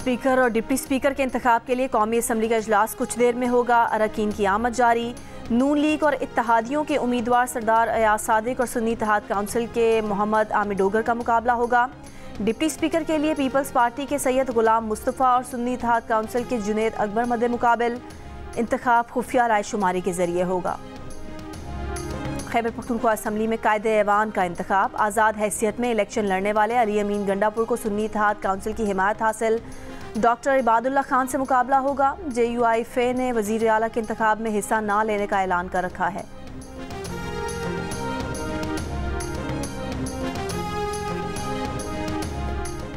Speaker और deputy speaker के इंतखाब के लिए कौमी असम्बली का इजलास कुछ देर में होगा। अरकान की आमद जारी। नून लीग और इत्तेहादियों के उम्मीदवार सरदार अयाज सादिक और सुन्नी इत्तेहाद काउंसिल के मोहम्मद आमिर डोगर का मुकाबला होगा। डिप्टी स्पीकर के लिए पीपल्स पार्टी के सैयद गुलाम मुस्तफ़ा और सुन्नी इत्तेहाद काउंसिल के जुनैद अकबर मद्दे मुकाबिल। इंतखाब खुफिया रायशुमारी के जरिए होगा। खैबर पख्तूनख्वा असम्बली में कायदे ऐवान का इंतखाब। आज़ाद हैसियत में इलेक्शन लड़ने वाले अली अमीन गंडापुर को सुन्नी इत्तेहाद काउंसिल की हिमायत हासिल। डॉक्टर इबादुल्ला खान से मुकाबला होगा। JUI-FA ने वज़ीर आला के इंतखाब में हिस्सा ना लेने का ऐलान कर रखा है।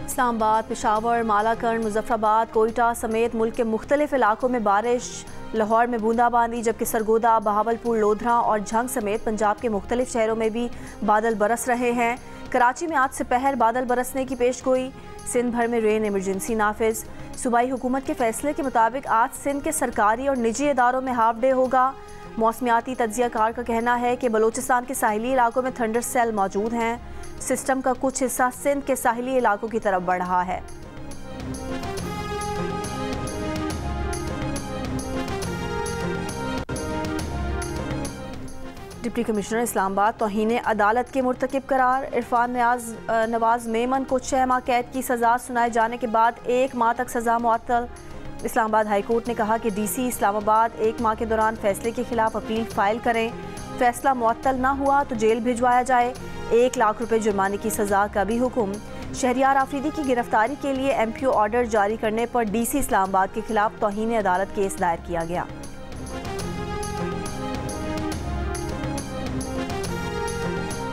इस्लामाबाद, पेशावर, मालाकंड, मुजफ्फराबाद, कोयटा समेत मुल्क के मुख्तलिफ इलाकों में बारिश। लाहौर में बूंदाबांदी, जबकि सरगोदा, बहावलपुर, लोधरा और झंग समेत पंजाब के मुख्तलिफ शहरों में भी बादल बरस रहे हैं। कराची में आज दोपहर बादल बरसने की पेशगोई। सिंध भर में रेन इमरजेंसी नाफिज। सूबाई हुकूमत के फैसले के मुताबिक आज सिंध के सरकारी और निजी इदारों में हाफ डे होगा। मौसमियाती तज्जियाकार का कहना है कि बलूचिस्तान के साहिली इलाकों में थंडर सेल मौजूद हैं। सिस्टम का कुछ हिस्सा सिंध के साहिली इलाकों की तरफ बढ़ रहा है। डिप्टी कमिश्नर इस्लामाबाद तौहीन अदालत के मुर्तकिब करार। इरफान नवाज मेमन को 6 माह कैद की सज़ा सुनाए जाने के बाद 1 माह तक सज़ा मुअत्तल। इस्लामाबाद हाई कोर्ट ने कहा कि DC इस्लामाबाद 1 माह के दौरान फैसले के खिलाफ अपील फाइल करें। फैसला मुअत्तल ना हुआ तो जेल भिजवाया जाए। 1 लाख रुपए जुर्माने की सज़ा का भी हुक्म। शहरियार आफरीदी की गिरफ्तारी के लिए MPO ऑर्डर जारी करने पर DC इस्लामाबाद के खिलाफ तौहीन अदालत केस दायर किया गया।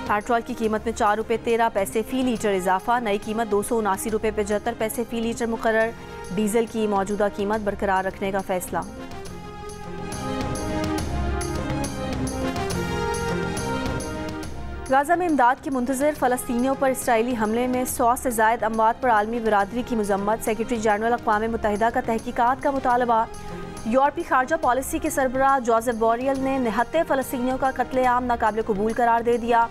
पेट्रोल की कीमत में 4 रुपये 13 पैसे फ़ी लीटर इजाफा। नई कीमत 279 रुपये 75 पैसे फ़ी लीटर मुकर्रर। डीजल की मौजूदा कीमत बरकरार रखने का फैसला। गाज़ा में इमदाद की मुंतज़िर फ़लस्तीनियों पर इसराइली हमले में 100 से ज़ायद अमवात पर आलमी बिरादरी की मज़म्मत। सेक्रेटरी जनरल अक़वाम मुत्तहिदा का तहकीकात का मुतालबा। यूरोपीय खारजा पॉलिसी के सरबराह जोसेफ बोरियल ने निहत्ते फ़लस्तीनियों का कत्लेआम नाकाबिल कबूल करार दे दिया।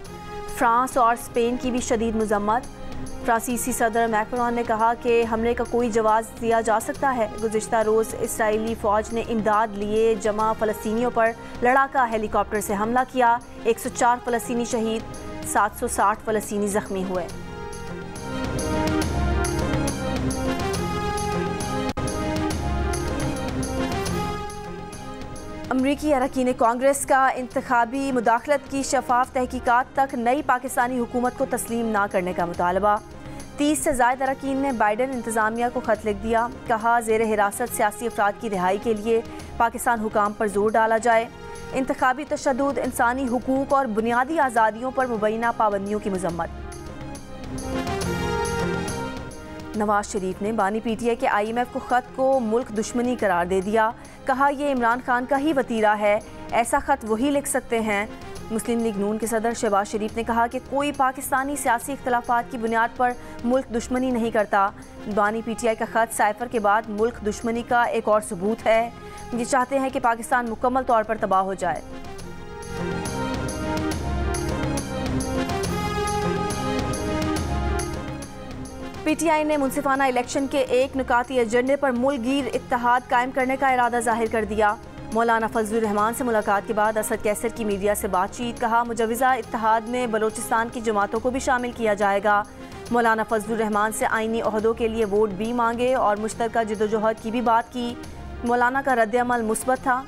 फ्रांस और स्पेन की भी शदीद मज़म्मत। फ्रांसीसी सदर मैक्रोन ने कहा कि हमले का कोई जवाब दिया जा सकता है। गुज़िश्ता रोज़ इसराइली फ़ौज ने इमदाद लिए जमा फ़लस्तीनियों पर लड़ाका हेलीकॉप्टर से हमला किया। 104 फ़लस्तीनी शहीद, 760 फ़लस्तीनी ज़ख्मी हुए। अमरीकी अरकान कांग्रेस का इंतखाबी मुदाखलत की शफाफ तहकीकात तक नई पाकिस्तानी हुकूमत को तस्लीम ना करने का मुतालबा। 30 से ज़ायद अरकान ने बाइडन इंतज़ामिया को ख़त लिख दिया। कहा ज़ेर हिरासत सियासी अफराद की रिहाई के लिए पाकिस्तान हुकाम पर जोर डाला जाए। इंतखाबी तशद्दुद, इंसानी हुकूक और बुनियादी आज़ादियों पर मुबैना पाबंदियों की मज़म्मत। नवाज शरीफ ने बानी PTI के IMF को ख़त को मुल्क दुश्मनी करार दे दिया। कहा यह इमरान खान का ही वतीरा है, ऐसा ख़त वही लिख सकते हैं। मुस्लिम लीग नून के सदर शहबाज शरीफ ने कहा कि कोई पाकिस्तानी सियासी इख्तलाफात की बुनियाद पर मुल्क दुश्मनी नहीं करता। बानी PTI का ख़त साइफर के बाद मुल्क दुश्मनी का एक और सबूत है। ये चाहते हैं कि पाकिस्तान मुकम्मल तौर पर तबाह हो जाए। PTI ने मुनसिफाना इलेक्शन के एक नुकाती एजेंडे पर मुल्कगीर इत्तेहाद कायम करने का इरादा जाहिर कर दिया। मौलाना फजलुर रहमान से मुलाकात के बाद असद कैसर की मीडिया से बातचीत। कहा मुजवज़ा इत्तेहाद में बलोचिस्तान की जमातों को भी शामिल किया जाएगा। मौलाना फजलुर रहमान से आइनी ओहदों के लिए वोट भी मांगे और मुश्तरका जद्दोजहद की भी बात की। मौलाना का रद्द-ए-अमल मुस्बत था।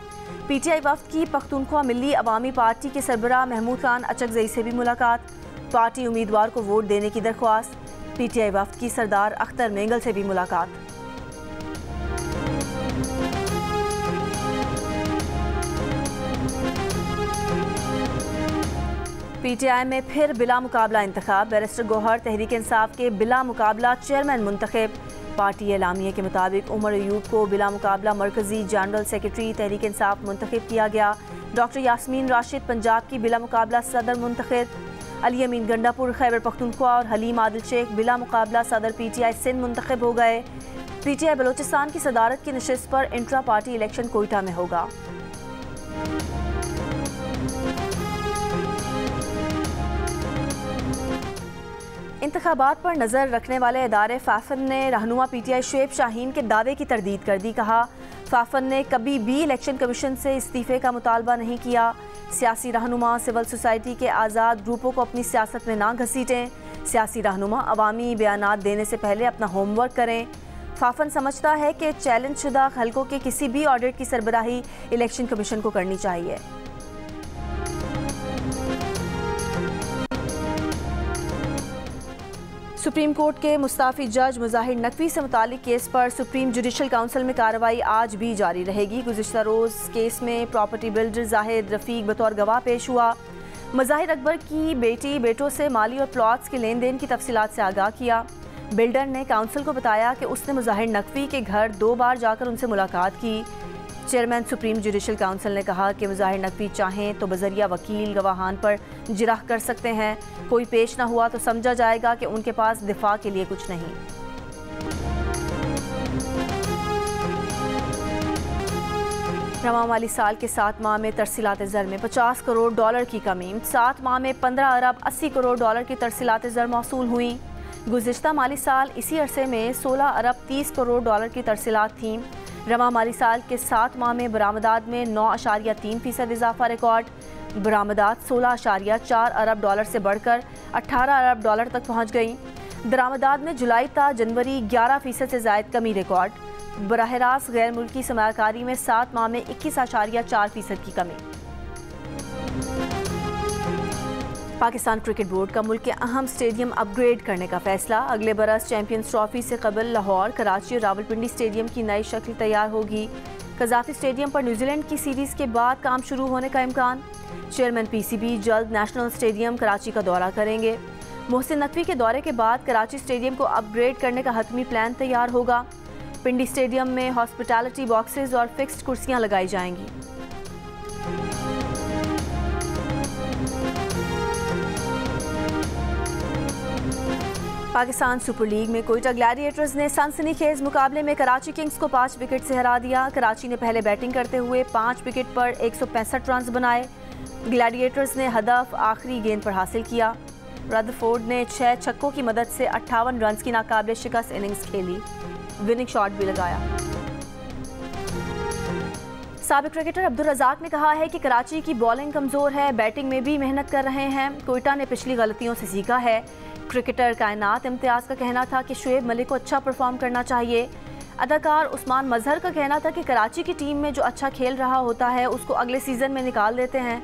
PTI वफ़द की पख्तूनख्वा मिली अवामी पार्टी के सरबराह महमूद खान अचकज़ई से भी मुलाकात। पार्टी उम्मीदवार को वोट देने की दरख्वास्त। PTI वफ़द की सरदार अख्तर मेंगल से भी मुलाकात। PTI में फिर बिला मुकाबला इंतखाब। बैरिस्टर गौहर तहरीक इंसाफ के बिला मुकाबला चेयरमैन मुंतखब। पार्टी एलामिया के मुताबिक उमर अयूब को बिला मुकाबला मरकजी जनरल सेक्रेटरी तहरीक इंसाफ मुंतखब किया गया। डॉक्टर यास्मीन राशिद पंजाब की बिला मुकाबला सदर मुंतखब। अली अमीन गंडापुर खैबर पख्तूनख्वा और हलीम आदिल शेख बिला मुकाबला सदर PTI सिंध मुंतखब हो गए। PTI बलोचिस्तान की सदारत की नशिस्त पर इंट्रा पार्टी इलेक्शन कोयटा में होगा। इंतखाबात पर नज़र रखने वाले इदारे फाफन ने रहनुमा PTI शुएब शाहीन के दावे की तरदीद कर दी। कहा, फाफन ने कभी भी इलेक्शन कमीशन से इस्तीफे का मुतालबा नहीं किया। सियासी रहनुमा सिविल सोसाइटी के आज़ाद ग्रुपों को अपनी सियासत में ना घसीटें। सियासी रहनुमा अवामी बयानात देने से पहले अपना होमवर्क करें। फाफन समझता है कि चैलेंज शुदा हल्कों के किसी भी ऑडिट की सरबराही इलेक्शन कमीशन को करनी चाहिए। सुप्रीम कोर्ट के मुस्ताफी जज मुजाहिर नकवी से मुतालिक केस पर सुप्रीम जुडिशल काउंसिल में कार्रवाई आज भी जारी रहेगी। गुज़िश्ता रोज़ केस में प्रॉपर्टी बिल्डर जाहिद रफ़ीक बतौर गवाह पेश हुआ। मुजाहिर अकबर की बेटी बेटों से माली और प्लॉट्स के लेन देन की तफसीलात से आगाह किया। बिल्डर ने काउंसिल को बताया कि उसने मुजाहिर नकवी के घर 2 बार जाकर उनसे मुलाकात की। चेयरमैन सुप्रीम जुडिशल काउंसिल ने कहा कि मुजाहिर नकवी चाहें तो बजरिया वकील गवाहान पर जिरह कर सकते हैं। कोई पेश ना हुआ तो समझा जाएगा कि उनके पास दिफा के लिए कुछ नहीं। रवां माली साल के 7 माह में तरसीलात ज़र में $50 करोड़ की कमी। 7 माह में 15 अरब 80 करोड़ डॉलर की तरसीलात ज़र मौसूल हुई। गुज़िश्ता माली साल इसी अरसे में 16 अरब 30 करोड़ डॉलर की तरसीलात थीं। रवां माली साल के 7 माह में बरामदात में 9.3% इजाफा रिकॉर्ड। बरामदात 16.4 अरब डॉलर से बढ़कर 18 अरब डॉलर तक पहुंच गई। दरामदात में जुलाई ता जनवरी 11% से ज़ायद कमी रिकॉर्ड। बराह रास्त गैर मुल्की सरमायाकारी में 7 माह में 21.4% की कमी। पाकिस्तान क्रिकेट बोर्ड का मुल्क के अहम स्टेडियम अपग्रेड करने का फैसला। अगले बरस चैंपियंस ट्रॉफी से कबल लाहौर, कराची और रावलपिंडी स्टेडियम की नई शक्ल तैयार होगी। कज़ाफ़ी स्टेडियम पर न्यूजीलैंड की सीरीज़ के बाद काम शुरू होने का इम्कान। चेयरमैन PCB जल्द नेशनल स्टेडियम कराची का दौरा करेंगे। मोहसिन नकवी के दौरे के बाद कराची स्टेडियम को अपग्रेड करने का हतमी प्लान तैयार होगा। पिंडी स्टेडियम में हॉस्पिटैलिटी बॉक्सेस और फिक्स्ड कुर्सियाँ लगाई जाएंगी। पाकिस्तान सुपर लीग में कोयटा ग्लैडिएटर्स ने सनसनीखेज मुकाबले में कराची किंग्स को 5 विकेट से हरा दिया। कराची ने पहले बैटिंग करते हुए 5 विकेट पर 165 रन बनाए। ग्लैडिएटर्स ने हदफ आखिरी गेंद पर हासिल किया। रदरफोर्ड ने 6 छक्कों की मदद से 58 रन की नाकाबिले शिकस्त इनिंग्स खेली। विनिंग शॉट भी लगाया। साबिक क्रिकेटर अब्दुल रज़ाक ने कहा है कि कराची की बॉलिंग कमज़ोर है, बैटिंग में भी मेहनत कर रहे हैं। कोयटा ने पिछली गलतियों से सीखा है। क्रिकेटर कायनात इम्तियाज़ का कहना था कि शुएब मलिक को अच्छा परफॉर्म करना चाहिए। अदाकार उस्मान मजहर का कहना था कि कराची की टीम में जो अच्छा खेल रहा होता है उसको अगले सीज़न में निकाल देते हैं।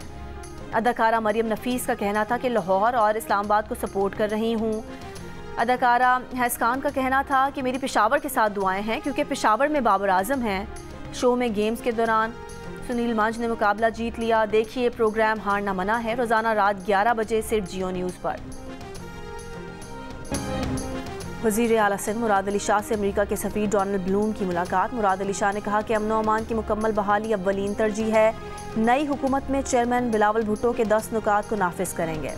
अदाकारा मरियम नफीस का कहना था कि लाहौर और इस्लामाबाद को सपोर्ट कर रही हूँ। अदाकारा हैसखान का कहना था कि मेरी पेशावर के साथ दुआएं हैं क्योंकि पेशावर में बाबर आजम हैं। शो में गेम्स के दौरान सुनील मंज ने मुकाबला जीत लिया। देखिए प्रोग्राम हारना मना है, रोज़ाना रात 11 बजे सिर्फ जियो न्यूज़ पर। वज़ीर आला सिंध मुराद अली शाह से अमेरिका के सफ़ीर डोनाल्ड ब्लूम की मुलाकात। मुराद अली शाह ने कहा कि अमन व अमान की मुकम्मल बहाली अव्वलीन तरजीह है। नई हुकूमत में चेयरमैन बिलावल भुट्टो के 10 नुकात को नाफिज करेंगे।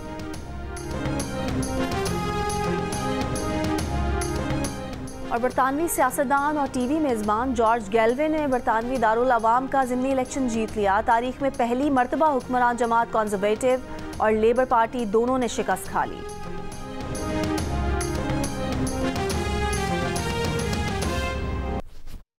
और बरतानवी सियासतदान और TV मेज़बान जॉर्ज गैल्वे ने बरतानवी दारुल अवाम का ज़िमनी इलेक्शन जीत लिया। तारीख में पहली मरतबा हुक्मरान जमात कंजर्वेटिव और लेबर पार्टी दोनों ने शिकस्त खा ली।